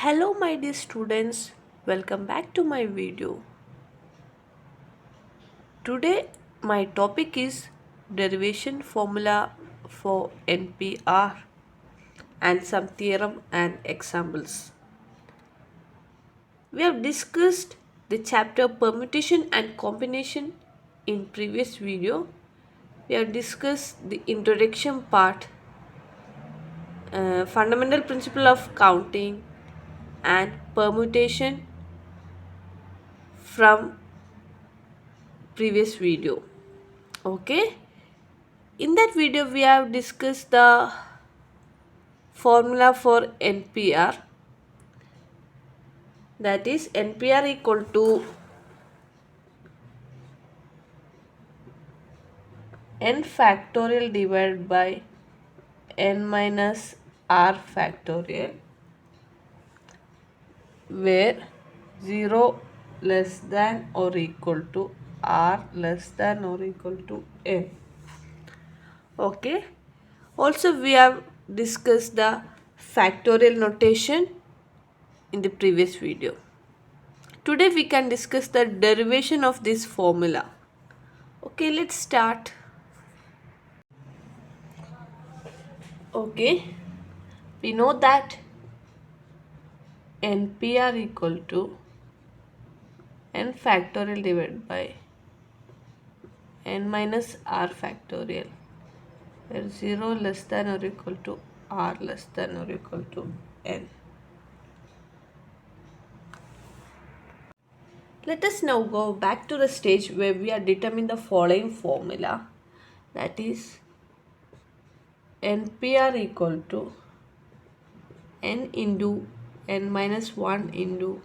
Hello my dear students, welcome back to my video. Today my topic is derivation formula for NPR and some theorem and examples. We have discussed the chapter permutation and combination in previous video. We have discussed the introduction part, fundamental principle of counting and permutation from previous video. Okay, in that video we have discussed the formula for NPR, that is NPR equal to n factorial divided by n minus r factorial, where 0 less than or equal to r less than or equal to n. Okay, also we have discussed the factorial notation in the previous video. Today we can discuss the derivation of this formula. Okay, let's start. Okay, we know that NPR equal to n factorial divided by n minus r factorial, where 0 less than or equal to r less than or equal to n. Let us now go back to the stage where we are determining the following formula, that is NPR equal to n into n minus 1 into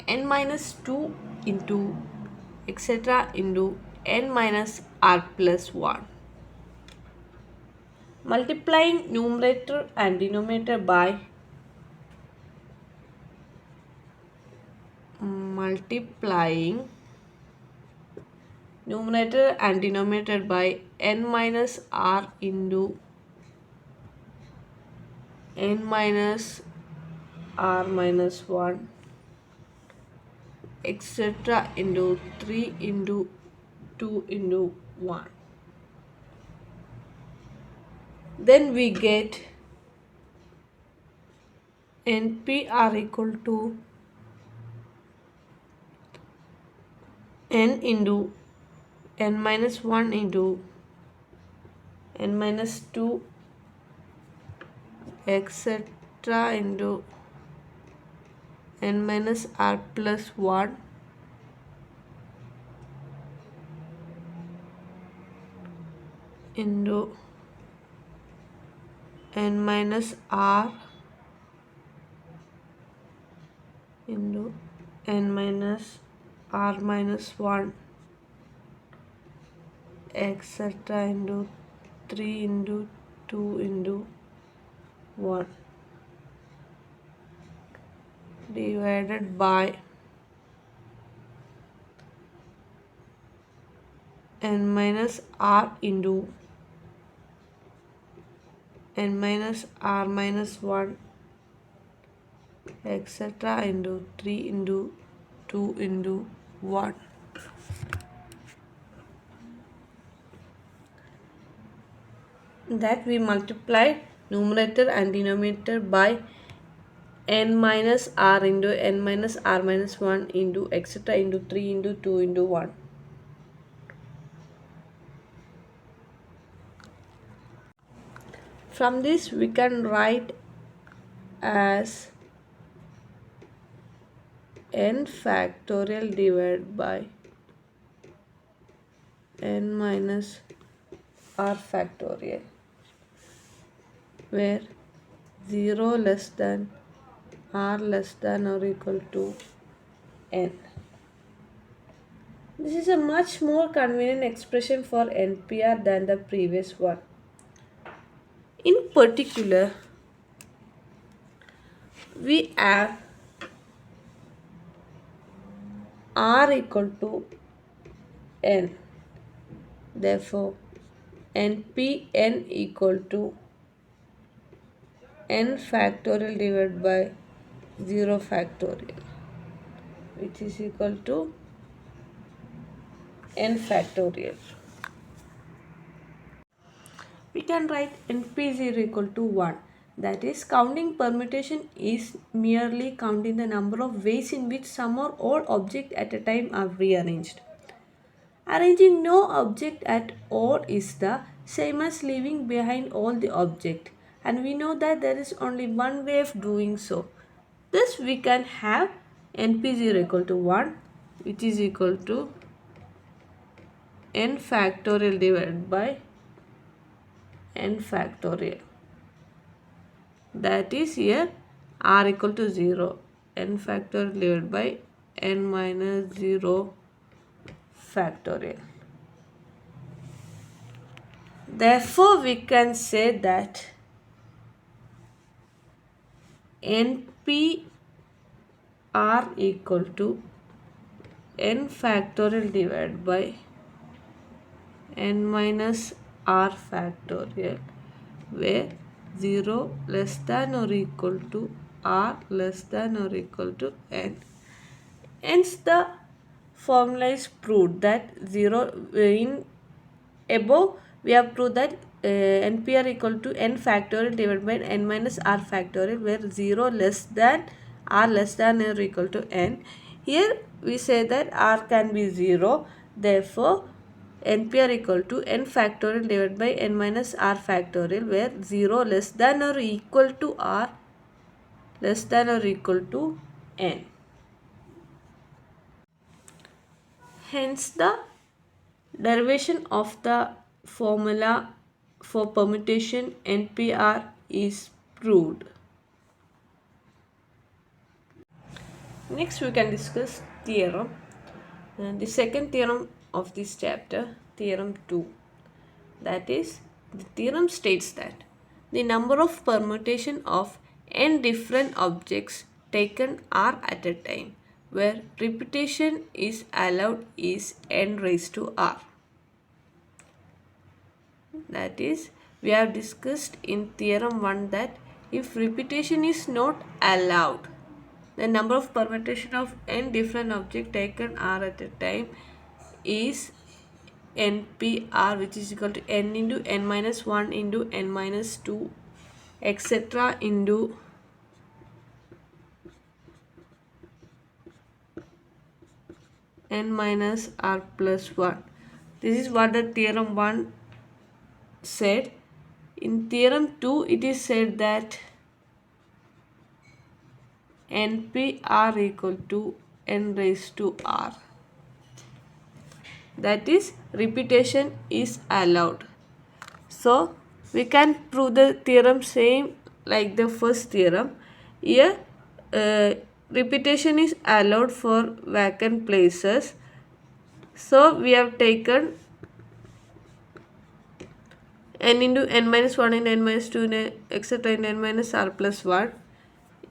n minus 2 into etc. into n minus r plus 1, multiplying numerator and denominator by n minus r into n minus r minus 1 etc. into 3 into 2 into 1. Then we get NPR equal to n into n minus 1 into n minus 2 etc. into n minus r plus 1 into n minus r into n minus r minus 1 etc. into 3 into 2 into 1 divided by n minus r into n minus r minus 1 etc. into 3 into 2 into 1. That we multiply numerator and denominator by n minus r into n minus r minus 1 into etc. into 3 into 2 into 1. From this we can write as n factorial divided by n minus r factorial, where 0 less than r less than or equal to n. This is a much more convenient expression for NPR than the previous one. In particular, we have r equal to n. Therefore, NPN equal to n factorial divided by 0 factorial, which is equal to n factorial. We can write np is equal to 1. That is, counting permutation is merely counting the number of ways in which some or all objects at a time are rearranged. Arranging no object at all is the same as leaving behind all the object, and we know that there is only one way of doing so. Thus we can have np0 equal to 1, which is equal to n factorial divided by n factorial. That is, here r equal to 0, n factorial divided by n minus 0 factorial. Therefore, we can say that np r equal to n factorial divided by n minus r factorial, where 0 less than or equal to r less than or equal to n. Hence, the formula is proved that 0 in above we have proved that npr equal to n factorial divided by n minus r factorial, where 0 less than r less than or equal to n. Here we say that r can be 0. Therefore, npr equal to n factorial divided by n minus r factorial, where 0 less than or equal to r less than or equal to n. Hence, the derivation of the formula for permutation NPR is proved. Next, we can discuss theorem. And the second theorem of this chapter, theorem 2. That is, the theorem states that the number of permutation of n different objects taken are at a time, where repetition is allowed, is n raised to r. That is, we have discussed in theorem 1 that if repetition is not allowed, the number of permutation of n different objects taken are at a time is npr, which is equal to n into n minus 1 into n minus 2 etc. into n minus r plus 1. This is what the theorem 1 said. In theorem 2, it is said that npr equal to n raised to r. That is, repetition is allowed. So, we can prove the theorem same like the first theorem. Here, repetition is allowed for vacant places. So, we have taken n into n minus 1 and n minus 2 etc. in n minus r plus 1.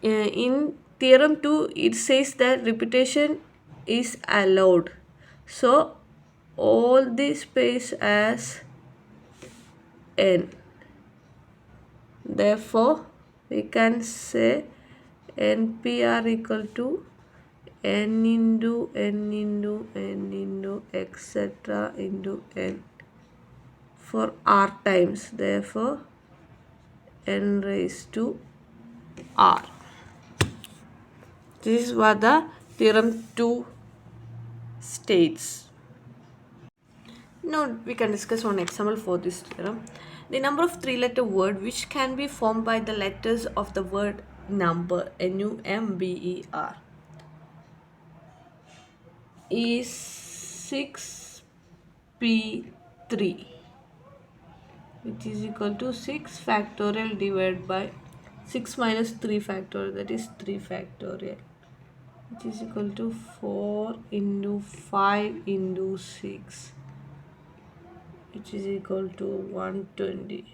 In theorem 2, it says that repetition is allowed. So, all the space as n. Therefore, we can say npr equal to n into n into n into etc. into n for r times. Therefore, n raised to r. This is what the theorem 2 states. Now we can discuss one example for this theorem. The number of three-letter word which can be formed by the letters of the word number, number, is 6p3, which is equal to 6 factorial divided by 6 minus 3 factorial, that is 3 factorial, which is equal to 4 into 5 into 6, which is equal to 120.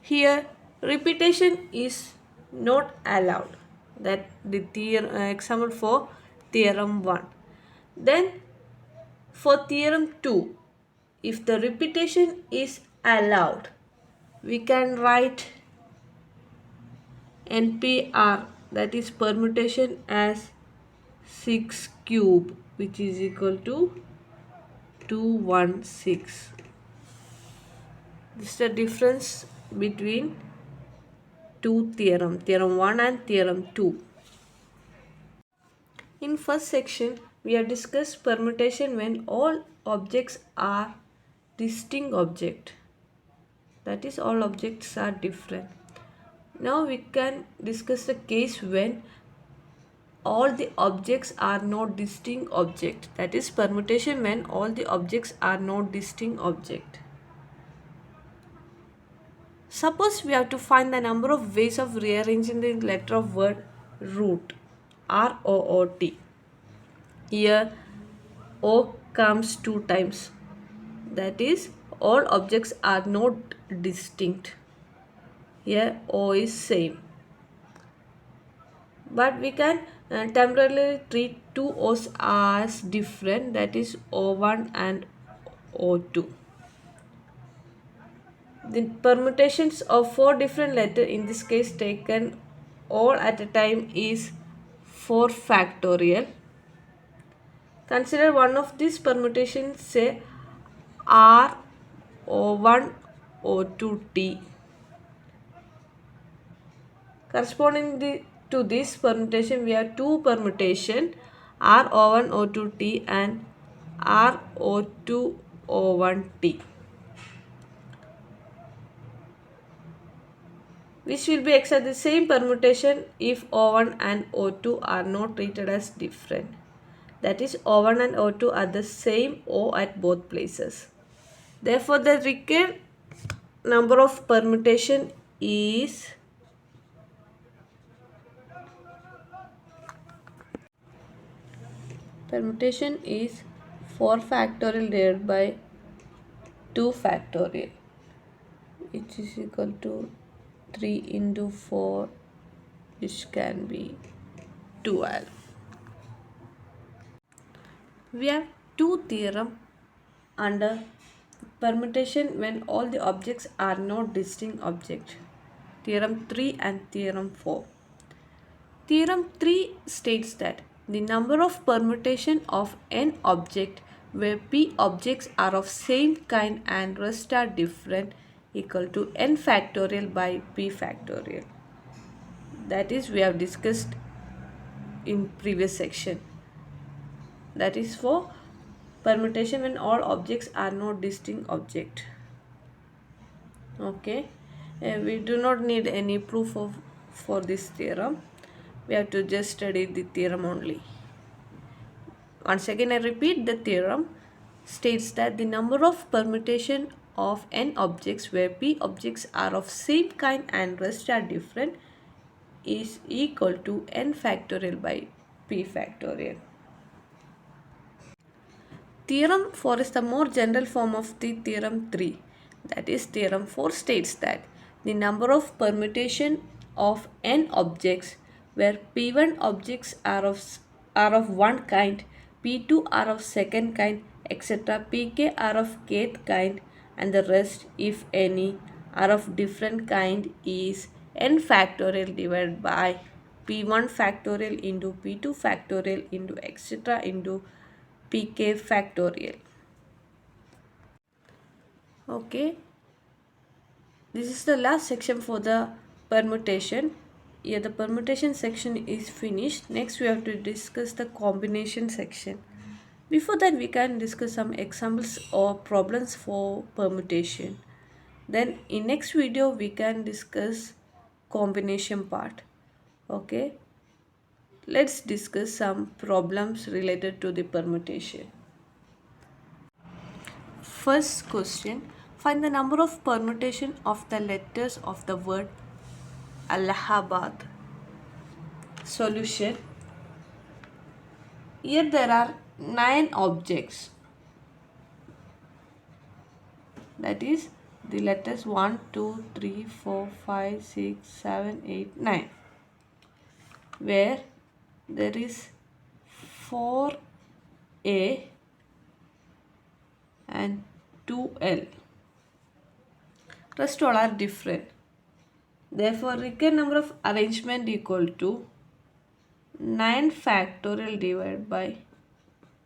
Here, repetition is not allowed. That the theorem example for theorem 1. Then, for theorem 2, if the repetition is allowed, we can write NPR, that is permutation, as 6 cube, which is equal to 216. This is the difference between two theorem 1 and theorem 2. In first section, we have discussed permutation when all objects are distinct object. That is, all objects are different. Now we can discuss the case when all the objects are not distinct object. That is permutation when all the objects are not distinct object. Suppose we have to find the number of ways of rearranging the letter of word root, R-O-O-T. Here O comes 2 times. That is, all objects are not distinct. Here O is same. But we can temporarily treat two O's as different, that is O1 and O2. The permutations of 4 different letters, in this case taken all at a time, is 4 factorial. Consider one of these permutations, say R O1 O2T. Corresponding to this permutation, we have two permutation, R O1 O2T and R O2 O1T, which will be exactly the same permutation if O1 and O2 are not treated as different. That is, O1 and O2 are the same O at both places. Therefore, the required number of permutation is permutation is 4 factorial divided by 2 factorial, which is equal to 3 into 4, which can be 12. We have two theorems under permutation when all the objects are not distinct objects. Theorem 3 and Theorem 4. Theorem 3 states that the number of permutation of n object where p objects are of same kind and rest are different equal to n factorial by p factorial. That is, we have discussed in previous section. That is for permutation when all objects are not distinct object. Okay, we do not need any proof for this theorem. We have to just study the theorem only. Once again I repeat, the theorem states that the number of permutation of n objects where p objects are of same kind and rest are different is equal to n factorial by p factorial. Theorem 4 is the more general form of the theorem 3. That is, theorem 4 states that the number of permutation of n objects where p1 objects are of one kind, p2 are of second kind, etc., pk are of kth kind, and the rest, if any, are of different kind is n factorial divided by p1 factorial into p2 factorial into etc. into pk factorial. Okay, this is the last section for the permutation. Here the permutation section is finished. Next we have to discuss the combination section. Before that, we can discuss some examples or problems for permutation. Then in next video we can discuss combination part. Okay, let's discuss some problems related to the permutation. First question, find the number of permutation of the letters of the word Allahabad. Solution. Here there are 9 objects. That is, the letters 1, 2, 3, 4, 5, 6, 7, 8, 9. Where there is 4A and 2L. Rest all are different. Therefore, recurrent number of arrangement equal to 9 factorial divided by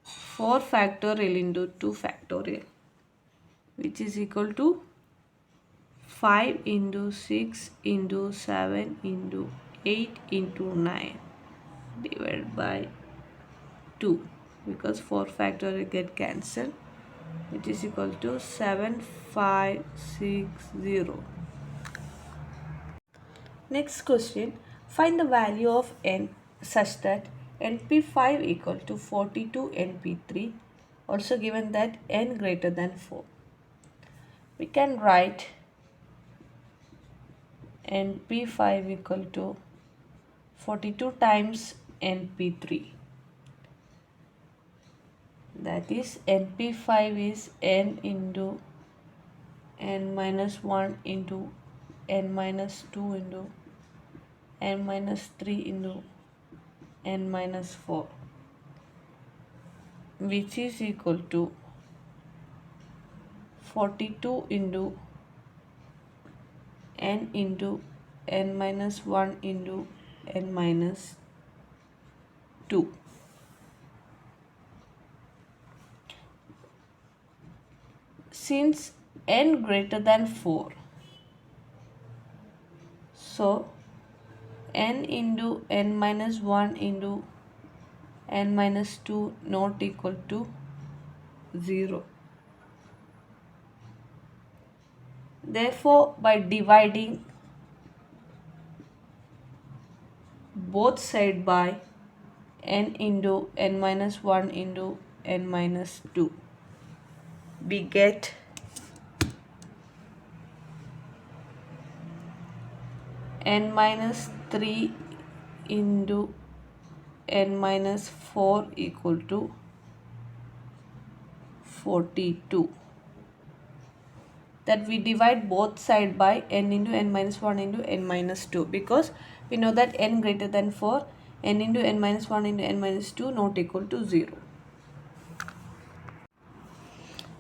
4 factorial into 2 factorial, which is equal to 5 into 6 into 7 into 8 into 9 divided by 2, because 4 factorial get cancelled, which is equal to 7560. Next question, find the value of n such that np5 equal to 42 np3, also given that n greater than 4. We can write np5 equal to 42 times np3. That is np5 is n into n minus 1 into n minus 2 into n minus 3 into n minus 4, which is equal to 42 into n into n minus 1 into n minus 2. Since n greater than 4, so n into n minus 1 into n minus 2 not equal to 0. Therefore, by dividing both side by n into n minus 1 into n minus 2, we get n minus 3 into n minus 4 equal to 42. That we divide both side by n into n minus 1 into n minus 2, because we know that n greater than 4, n into n minus 1 into n minus 2 not equal to 0,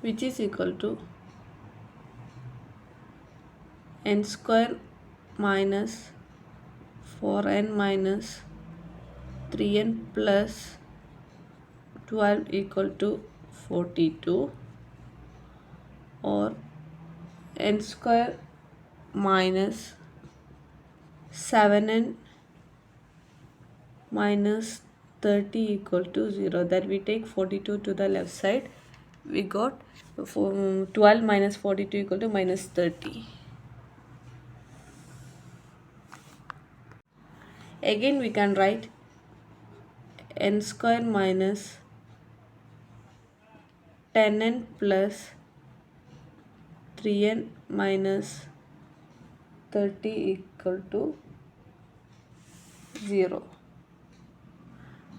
which is equal to n square minus 4n minus 3n plus 12 equal to 42, or n square minus 7n minus 30 equal to 0. That we take 42 to the left side, we got 12 minus 42 equal to minus 30. Again we can write n square minus 10n plus 3n minus 30 equal to 0,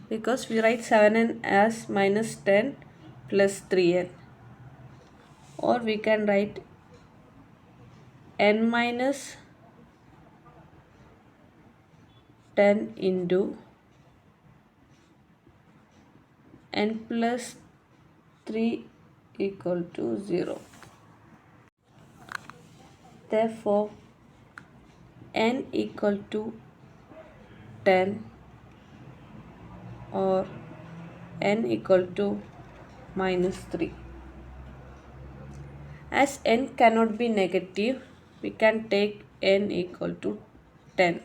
because we write 7n as minus 10 plus 3n, or we can write n minus 10 into n plus 3 equal to 0. Therefore, n equal to 10 or n equal to minus 3. As n cannot be negative, we can take n equal to 10.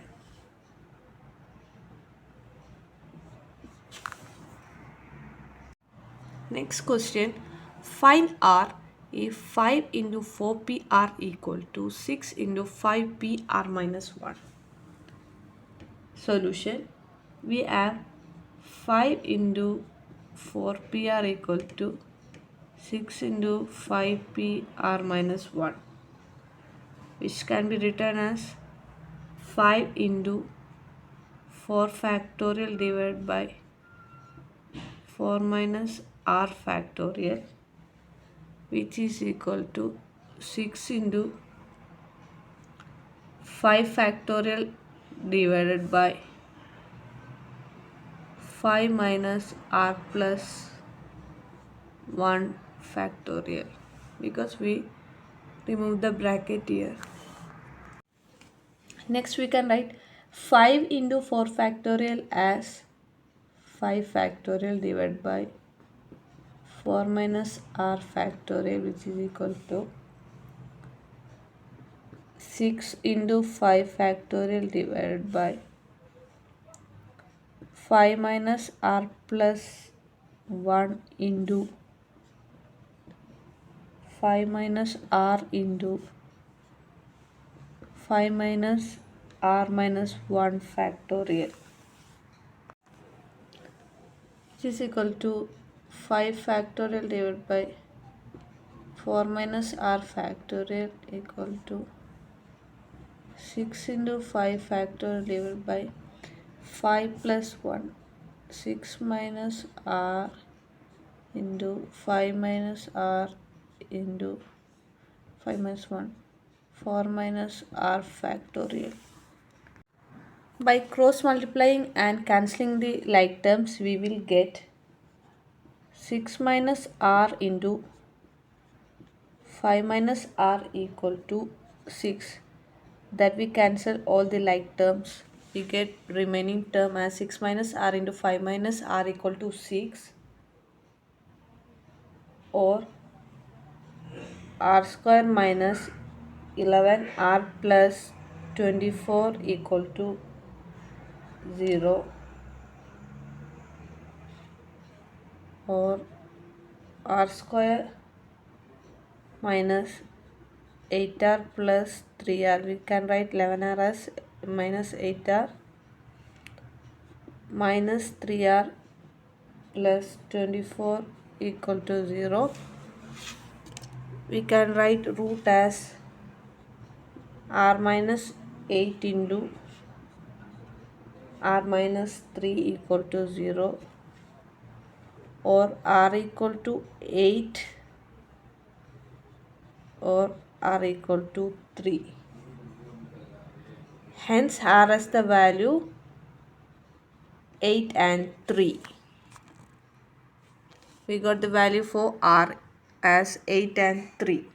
Next question, find r if 5 into 4pr equal to 6 into 5pr minus 1. Solution, we have 5 into 4pr equal to 6 into 5pr minus 1, which can be written as 5 into 4 factorial divided by 4 minus r factorial, which is equal to 6 into 5 factorial divided by 5 minus r plus 1 factorial, because we remove the bracket here. Next we can write 5 into 4 factorial as 5 factorial divided by 4 minus r factorial, which is equal to 6 into 5 factorial divided by 5 minus r plus 1 into 5 minus r into 5 minus r minus 1 factorial, which is equal to 5 factorial divided by 4 minus r factorial equal to 6 into 5 factorial divided by 5 plus 1, 6 minus r into 5 minus r into 5 minus 1, 4 minus r factorial. By cross multiplying and cancelling the like terms, we will get 6 minus r into 5 minus r equal to 6. That we cancel all the like terms. We get remaining term as 6 minus r into 5 minus r equal to 6, or r square minus 11r plus 24 equal to 0, or r square minus 8r plus 3r. We can write 11r as minus 8r minus 3r plus 24 equal to 0. We can write root as r minus 8 into r minus 3 equal to 0, or r equal to 8 or r equal to 3. Hence r as the value 8 and 3. We got the value for r as 8 and 3.